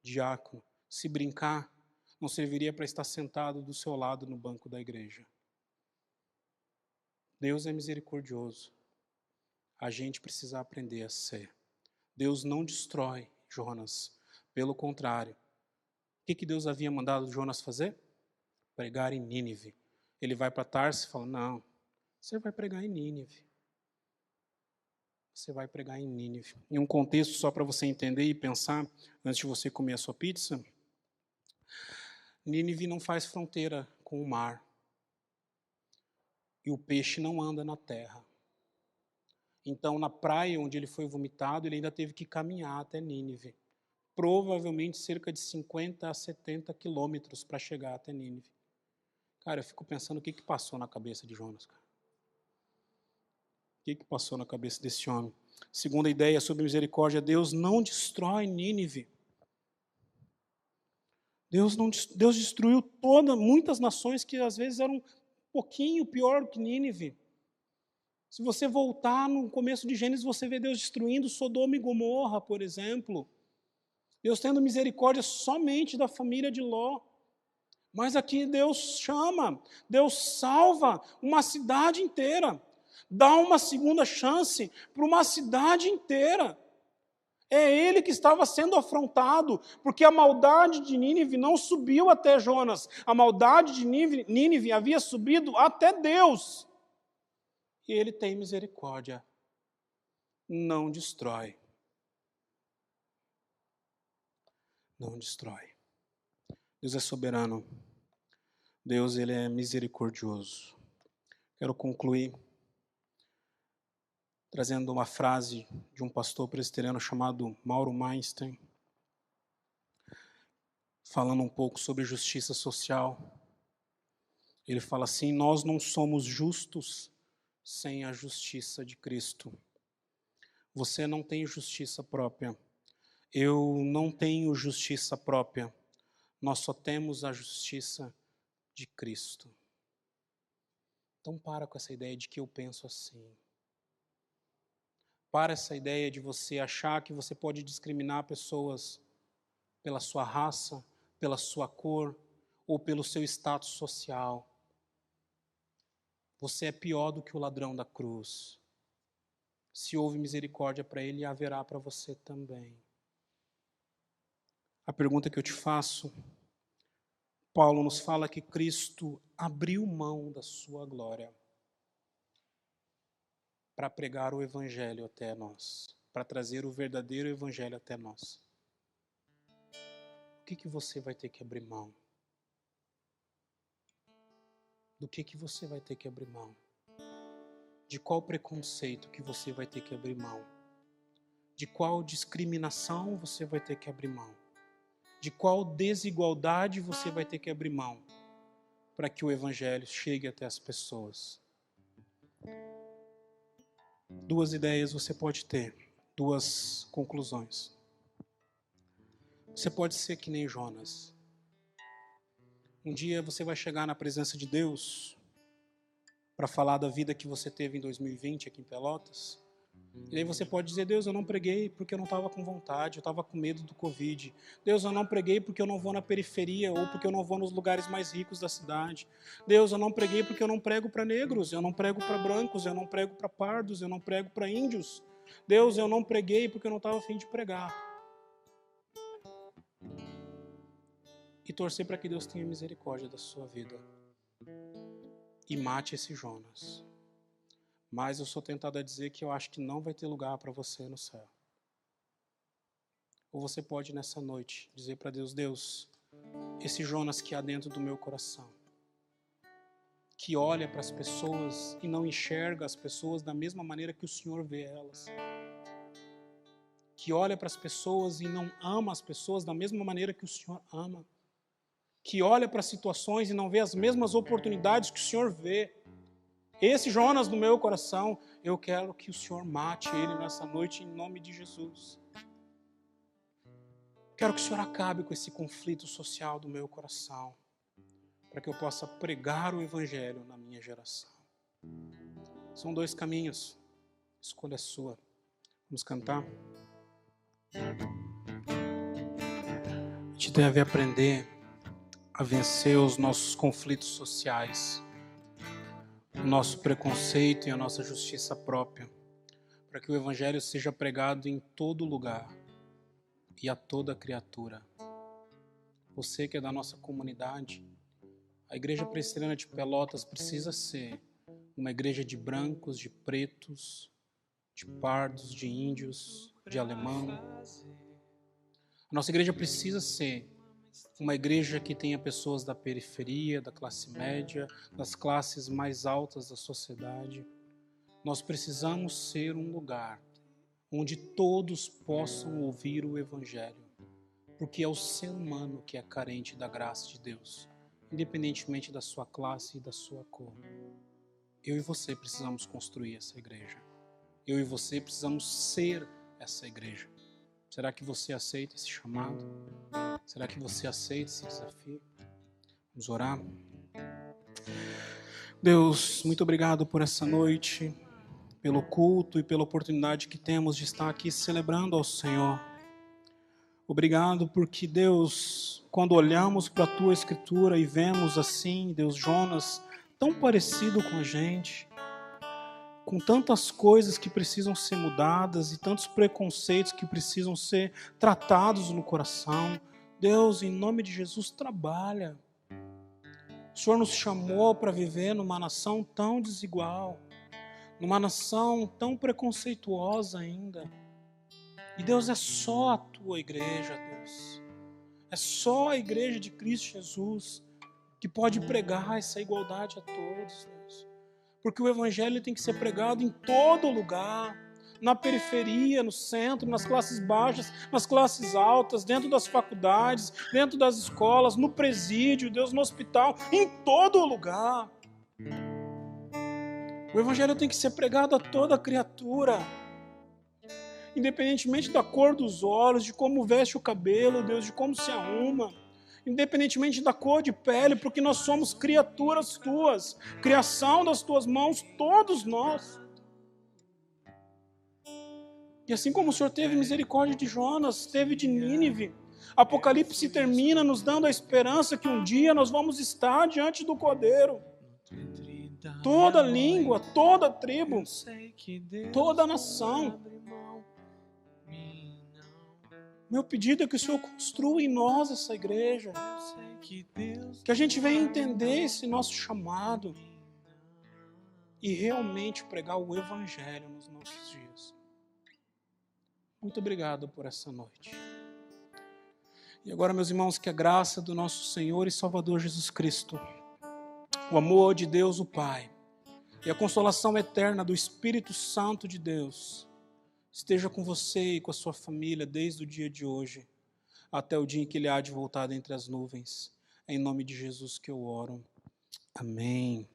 Diácono. Se brincar, não serviria para estar sentado do seu lado no banco da igreja. Deus é misericordioso. A gente precisa aprender a ser. Deus não destrói Jonas. Pelo contrário. O que Deus havia mandado Jonas fazer? Pregar em Nínive. Ele vai para Tarso e fala, não, você vai pregar em Nínive. Você vai pregar em Nínive. Em um contexto só para você entender e pensar, antes de você comer a sua pizza, Nínive não faz fronteira com o mar. E o peixe não anda na terra. Então, na praia onde ele foi vomitado, ele ainda teve que caminhar até Nínive. Provavelmente cerca de 50 a 70 quilômetros para chegar até Nínive. Cara, eu fico pensando o que passou na cabeça de Jonas, cara. O que passou na cabeça desse homem? Segunda ideia sobre misericórdia, Deus não destrói Nínive. Deus destruiu muitas nações que às vezes eram um pouquinho pior que Nínive. Se você voltar no começo de Gênesis, você vê Deus destruindo Sodoma e Gomorra, por exemplo. Deus tendo misericórdia somente da família de Ló. Mas aqui Deus chama, Deus salva uma cidade inteira. Dá uma segunda chance para uma cidade inteira. É ele que estava sendo afrontado, porque a maldade de Nínive não subiu até Jonas. A maldade de Nínive havia subido até Deus. E ele tem misericórdia. Não destrói. Não destrói. Deus é soberano. Deus, ele é misericordioso. Quero concluir trazendo uma frase de um pastor presbiteriano chamado Mauro Meinstein, falando um pouco sobre justiça social. Ele fala assim: nós não somos justos sem a justiça de Cristo. Você não tem justiça própria. Eu não tenho justiça própria. Nós só temos a justiça de Cristo. Então para com essa ideia de que eu penso assim. Para essa ideia de você achar que você pode discriminar pessoas pela sua raça, pela sua cor ou pelo seu status social. Você é pior do que o ladrão da cruz. Se houve misericórdia para ele, haverá para você também. A pergunta que eu te faço, Paulo nos fala que Cristo abriu mão da sua glória para pregar o Evangelho até nós, para trazer o verdadeiro Evangelho até nós. O que você vai ter que abrir mão? Do que você vai ter que abrir mão? De qual preconceito que você vai ter que abrir mão? De qual discriminação você vai ter que abrir mão? De qual desigualdade você vai ter que abrir mão para que o Evangelho chegue até as pessoas? Duas ideias você pode ter, duas conclusões. Você pode ser que nem Jonas. Um dia você vai chegar na presença de Deus para falar da vida que você teve em 2020 aqui em Pelotas. E aí você pode dizer: Deus, eu não preguei porque eu não estava com vontade, eu estava com medo do Covid. Deus, eu não preguei porque eu não vou na periferia ou porque eu não vou nos lugares mais ricos da cidade. Deus, eu não preguei porque eu não prego para negros, eu não prego para brancos, eu não prego para pardos, eu não prego para índios. Deus, eu não preguei porque eu não estava a fim de pregar. E torcer para que Deus tenha misericórdia da sua vida e mate esse Jonas. Mas eu sou tentado a dizer que eu acho que não vai ter lugar para você no céu. Ou você pode nessa noite dizer para Deus: Deus, esse Jonas que há dentro do meu coração, que olha para as pessoas e não enxerga as pessoas da mesma maneira que o Senhor vê elas, que olha para as pessoas e não ama as pessoas da mesma maneira que o Senhor ama, que olha para as situações e não vê as mesmas oportunidades que o Senhor vê. Esse Jonas no meu coração, eu quero que o Senhor mate ele nessa noite em nome de Jesus. Quero que o Senhor acabe com esse conflito social do meu coração, para que eu possa pregar o Evangelho na minha geração. São dois caminhos, escolha sua. Vamos cantar? A gente deve aprender a vencer os nossos conflitos sociais, o nosso preconceito e a nossa justiça própria, para que o Evangelho seja pregado em todo lugar e a toda criatura. Você que é da nossa comunidade, a Igreja Presbiteriana de Pelotas precisa ser uma igreja de brancos, de pretos, de pardos, de índios, de alemão. A nossa igreja precisa ser uma igreja que tenha pessoas da periferia, da classe média, das classes mais altas da sociedade. Nós precisamos ser um lugar onde todos possam ouvir o Evangelho, porque é o ser humano que é carente da graça de Deus, independentemente da sua classe e da sua cor. Eu e você precisamos construir essa igreja. Eu e você precisamos ser essa igreja. Será que você aceita esse chamado? Será que você aceita esse desafio? Vamos orar? Deus, muito obrigado por essa noite, pelo culto e pela oportunidade que temos de estar aqui celebrando ao Senhor. Obrigado porque, Deus, quando olhamos para a Tua Escritura e vemos assim, Deus, Jonas, tão parecido com a gente, com tantas coisas que precisam ser mudadas e tantos preconceitos que precisam ser tratados no coração, Deus, em nome de Jesus, trabalha. O Senhor nos chamou para viver numa nação tão desigual, numa nação tão preconceituosa ainda. E Deus, é só a Tua igreja, Deus. É só a igreja de Cristo Jesus que pode pregar essa igualdade a todos, Deus. Porque o Evangelho tem que ser pregado em todo lugar, na periferia, no centro, nas classes baixas, nas classes altas, dentro das faculdades, dentro das escolas, no presídio, Deus, no hospital, em todo lugar. O Evangelho tem que ser pregado a toda criatura, independentemente da cor dos olhos, de como veste o cabelo, Deus, de como se arruma, independentemente da cor de pele, porque nós somos criaturas Tuas, criação das Tuas mãos, todos nós. E assim como o Senhor teve misericórdia de Jonas, teve de Nínive, Apocalipse termina nos dando a esperança que um dia nós vamos estar diante do Cordeiro. Toda língua, toda tribo, toda nação. Meu pedido é que o Senhor construa em nós essa igreja, que a gente venha entender esse nosso chamado e realmente pregar o Evangelho nos nossos dias. Muito obrigado por essa noite. E agora, meus irmãos, que a graça do nosso Senhor e Salvador Jesus Cristo, o amor de Deus o Pai e a consolação eterna do Espírito Santo de Deus esteja com você e com a sua família desde o dia de hoje até o dia em que Ele há de voltar dentre as nuvens. É em nome de Jesus que eu oro. Amém.